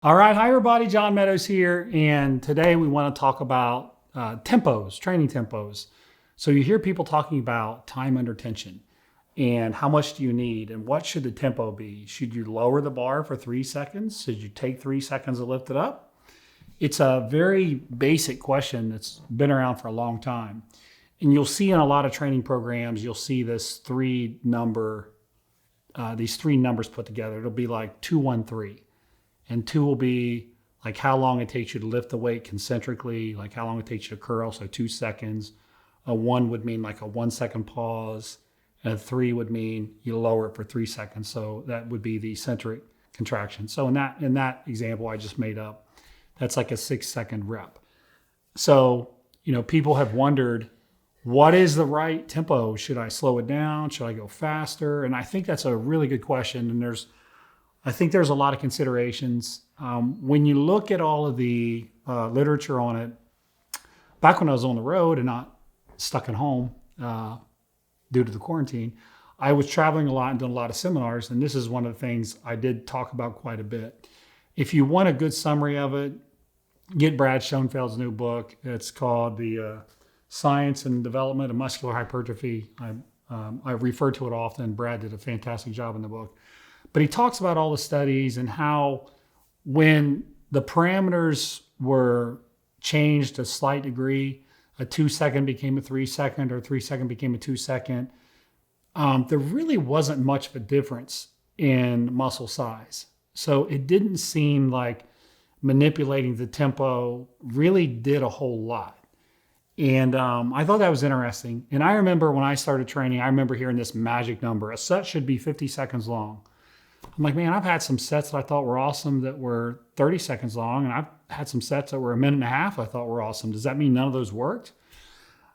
All right, hi everybody, John Meadows here, and today we want to talk about tempos, training tempos. So you hear people talking about time under tension and how much do you need and what should the tempo be? Should you lower the bar for 3 seconds? Should you take 3 seconds to lift it up? It's a very basic question that's been around for a long time. And you'll see in a lot of training programs, you'll see these three numbers put together. It'll be like 213. And two will be like how long it takes you to lift the weight concentrically, like how long it takes you to curl, so 2 seconds. A one would mean like a 1 second pause. And a three would mean you lower it for 3 seconds. So that would be the eccentric contraction. So in that example I just made up, that's like a 6 second rep. So, people have wondered, what is the right tempo? Should I slow it down? Should I go faster? And I think that's a really good question. And I think there's a lot of considerations. When you look at all of the literature on it, back when I was on the road and not stuck at home due to the quarantine, I was traveling a lot and doing a lot of seminars, and this is one of the things I did talk about quite a bit. If you want a good summary of it, get Brad Schoenfeld's new book. It's called The Science and Development of Muscular Hypertrophy. I refer to it often. Brad did a fantastic job in the book. But he talks about all the studies and how when the parameters were changed a slight degree, a 2 second became a 3 second, or a 3 second became a 2 second, there really wasn't much of a difference in muscle size. So it didn't seem like manipulating the tempo really did a whole lot. And I thought that was interesting. And I remember when I started training, I remember hearing this magic number: a set should be 50 seconds long. I'm like, man, I've had some sets that I thought were awesome that were 30 seconds long, and I've had some sets that were a minute and a half I thought were awesome. Does that mean none of those worked?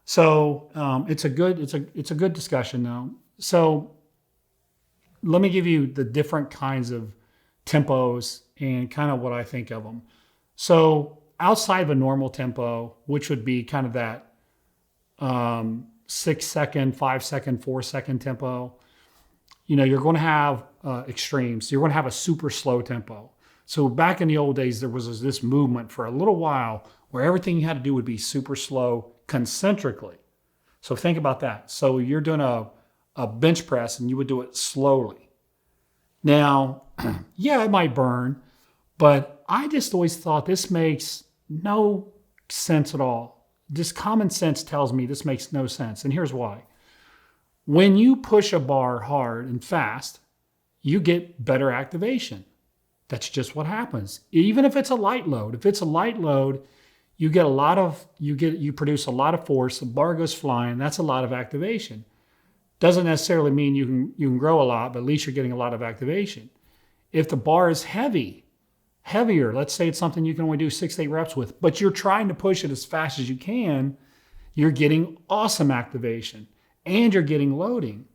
So it's a good discussion though. So let me give you the different kinds of tempos and kind of what I think of them. So outside of a normal tempo, which would be kind of that 6 second, 5 second, 4 second tempo, you're going to have extremes. So you're going to have a super slow tempo. So back in the old days, there was this movement for a little while where everything you had to do would be super slow concentrically. So think about that. So you're doing a bench press and you would do it slowly. Now, yeah, it might burn, but I just always thought this makes no sense at all. Just common sense tells me this makes no sense. And here's why. When you push a bar hard and fast, you get better activation. That's just what happens. Even if it's a light load. If it's a light load, you produce a lot of force, the bar goes flying, that's a lot of activation. Doesn't necessarily mean you can grow a lot, but at least you're getting a lot of activation. If the bar is heavier, let's say it's something you can only do 6 to 8 reps with, but you're trying to push it as fast as you can, you're getting awesome activation. And you're getting loading.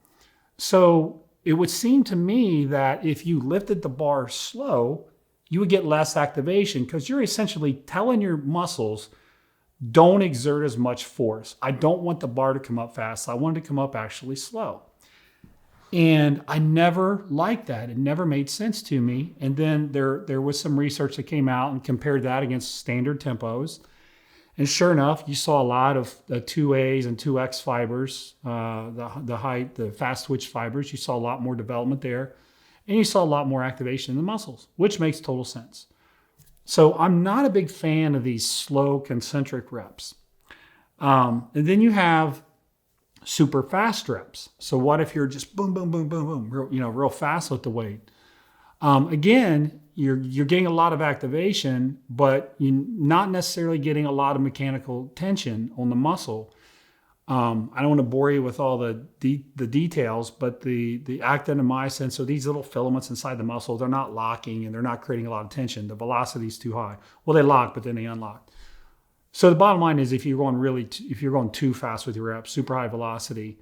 So it would seem to me that if you lifted the bar slow, you would get less activation because you're essentially telling your muscles, don't exert as much force. I don't want the bar to come up fast. I want it to come up actually slow. And I never liked that. It never made sense to me. And then there was some research that came out and compared that against standard tempos. And sure enough, you saw a lot of the 2As and 2X fibers, the fast twitch fibers. You saw a lot more development there. And you saw a lot more activation in the muscles, which makes total sense. So I'm not a big fan of these slow concentric reps. And then you have super fast reps. So what if you're just boom, boom, boom, boom, boom, real fast with the weight? Again, you're getting a lot of activation, but you're not necessarily getting a lot of mechanical tension on the muscle. I don't want to bore you with all the details, but the actin and myosin, so these little filaments inside the muscle, they're not locking and they're not creating a lot of tension. The velocity is too high. Well, they lock, but then they unlock. So the bottom line is if you're going too fast with your reps, super high velocity,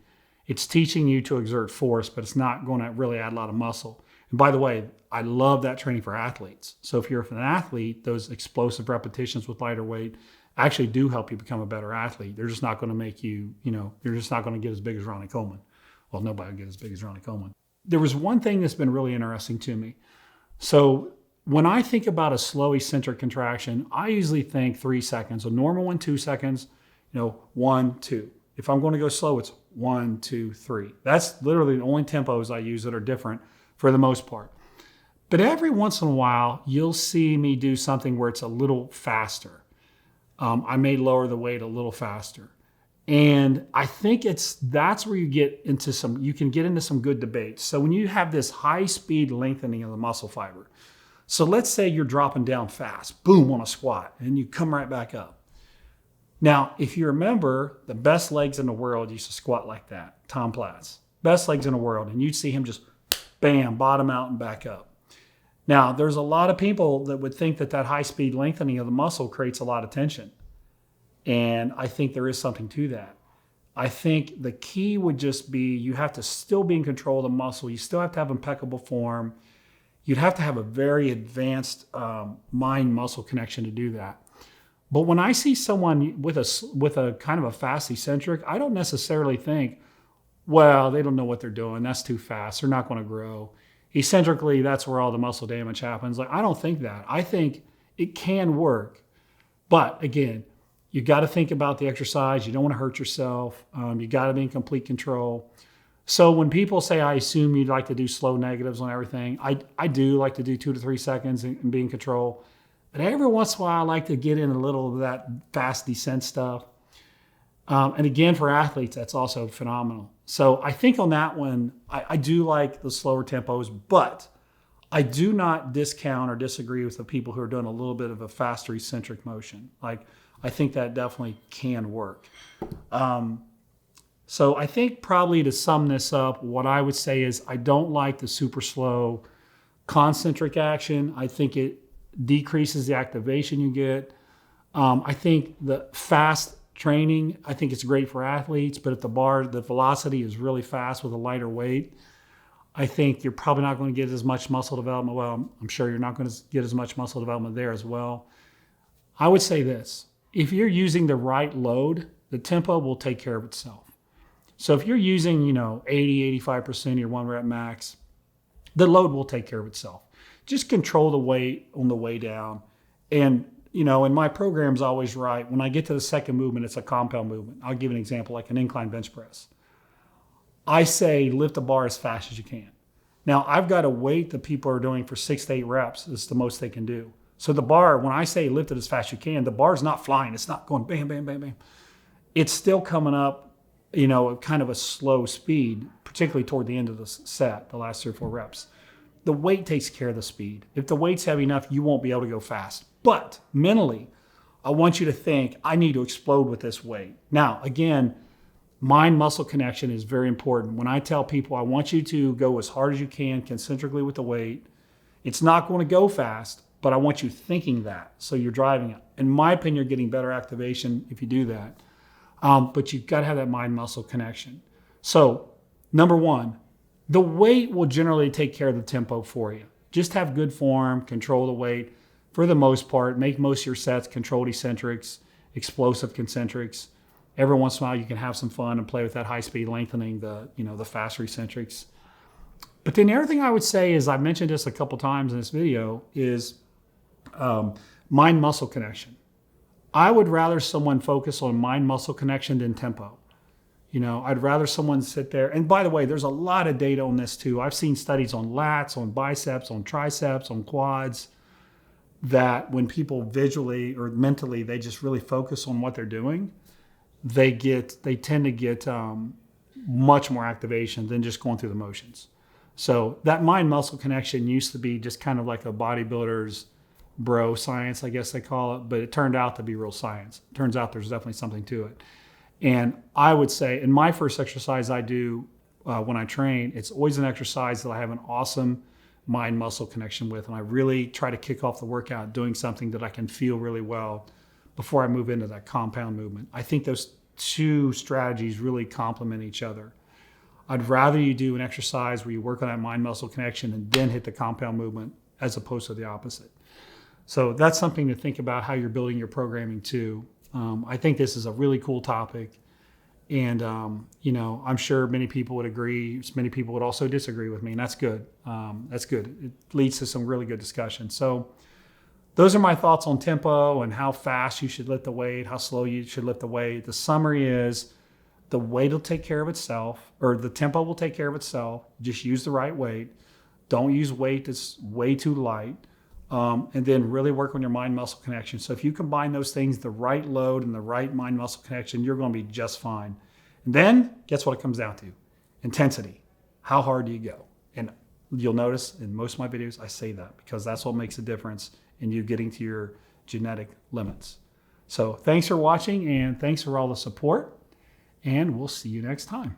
it's teaching you to exert force, but it's not going to really add a lot of muscle. And by the way, I love that training for athletes. So if you're an athlete, those explosive repetitions with lighter weight actually do help you become a better athlete. They're just not going to make you, you're just not going to get as big as Ronnie Coleman. Well, nobody will get as big as Ronnie Coleman. There was one thing that's been really interesting to me. So when I think about a slow eccentric contraction, I usually think 3 seconds. A normal one, 2 seconds, 1, 2. If I'm going to go slow, it's 1, 2, 3. That's literally the only tempos I use that are different for the most part. But every once in a while, you'll see me do something where it's a little faster. I may lower the weight a little faster. And I think that's where you can get into some good debates. So when you have this high speed lengthening of the muscle fiber, so let's say you're dropping down fast, boom, on a squat, and you come right back up. Now, if you remember, the best legs in the world used to squat like that, Tom Platz. Best legs in the world, and you'd see him just, bam, bottom out and back up. Now, there's a lot of people that would think that high-speed lengthening of the muscle creates a lot of tension. And I think there is something to that. I think the key would just be you have to still be in control of the muscle. You still have to have impeccable form. You'd have to have a very advanced mind-muscle connection to do that. But when I see someone with a kind of a fast eccentric, I don't necessarily think, well, they don't know what they're doing. That's too fast. They're not going to grow. Eccentrically, that's where all the muscle damage happens. Like, I don't think that. I think it can work. But again, you got to think about the exercise. You don't want to hurt yourself. You got to be in complete control. So when people say, I assume you'd like to do slow negatives on everything, I do like to do 2 to 3 seconds and be in control. But every once in a while, I like to get in a little of that fast descent stuff. And again, for athletes, that's also phenomenal. So I think on that one, I do like the slower tempos, but I do not discount or disagree with the people who are doing a little bit of a faster eccentric motion. Like, I think that definitely can work. So I think probably to sum this up, what I would say is I don't like the super slow concentric action. I think it decreases the activation you get. I think the fast training, I think it's great for athletes, but if the velocity is really fast with a lighter weight, I think you're probably not going to get as much muscle development. Well, I'm sure you're not going to get as much muscle development there as well. I would say this, if you're using the right load, the tempo will take care of itself. So if you're using, 80, 85% of your 1 rep max, the load will take care of itself. Just control the weight on the way down. And, and my program's always right. When I get to the second movement, it's a compound movement. I'll give an example, like an incline bench press. I say lift the bar as fast as you can. Now, I've got a weight that people are doing for 6 to 8 reps. It's the most they can do. So the bar, when I say lift it as fast as you can, the bar's not flying. It's not going bam, bam, bam, bam. It's still coming up, kind of a slow speed, particularly toward the end of the set, the last 3 or 4 reps. The weight takes care of the speed. If the weight's heavy enough, you won't be able to go fast. But mentally, I want you to think, I need to explode with this weight. Now, again, mind-muscle connection is very important. When I tell people I want you to go as hard as you can concentrically with the weight, it's not going to go fast, but I want you thinking that. So you're driving it. In my opinion, you're getting better activation if you do that. But you've got to have that mind-muscle connection. So, number one, the weight will generally take care of the tempo for you. Just have good form, control the weight for the most part. Make most of your sets controlled eccentrics, explosive concentrics. Every once in a while, you can have some fun and play with that high-speed lengthening, the faster eccentrics. But then the other thing I would say is, I've mentioned this a couple times in this video, is mind-muscle connection. I would rather someone focus on mind-muscle connection than tempo. I'd rather someone sit there. And by the way, there's a lot of data on this too. I've seen studies on lats, on biceps, on triceps, on quads, that when people visually or mentally, they just really focus on what they're doing, they tend to get much more activation than just going through the motions. So that mind-muscle connection used to be just kind of like a bodybuilder's bro science, I guess they call it, but it turned out to be real science. It turns out there's definitely something to it. And I would say, in my first exercise I do when I train, it's always an exercise that I have an awesome mind-muscle connection with. And I really try to kick off the workout doing something that I can feel really well before I move into that compound movement. I think those two strategies really complement each other. I'd rather you do an exercise where you work on that mind-muscle connection and then hit the compound movement as opposed to the opposite. So that's something to think about how you're building your programming too. I think this is a really cool topic. And, I'm sure many people would agree. Many people would also disagree with me, and that's good. That's good. It leads to some really good discussion. So those are my thoughts on tempo and how fast you should lift the weight, how slow you should lift the weight. The summary is the weight will take care of itself, or the tempo will take care of itself. Just use the right weight. Don't use weight that's way too light. And then really work on your mind-muscle connection. So if you combine those things, the right load and the right mind-muscle connection, you're going to be just fine. And then guess what it comes down to? Intensity. How hard do you go? And you'll notice in most of my videos, I say that because that's what makes a difference in you getting to your genetic limits. So thanks for watching, and thanks for all the support, and we'll see you next time.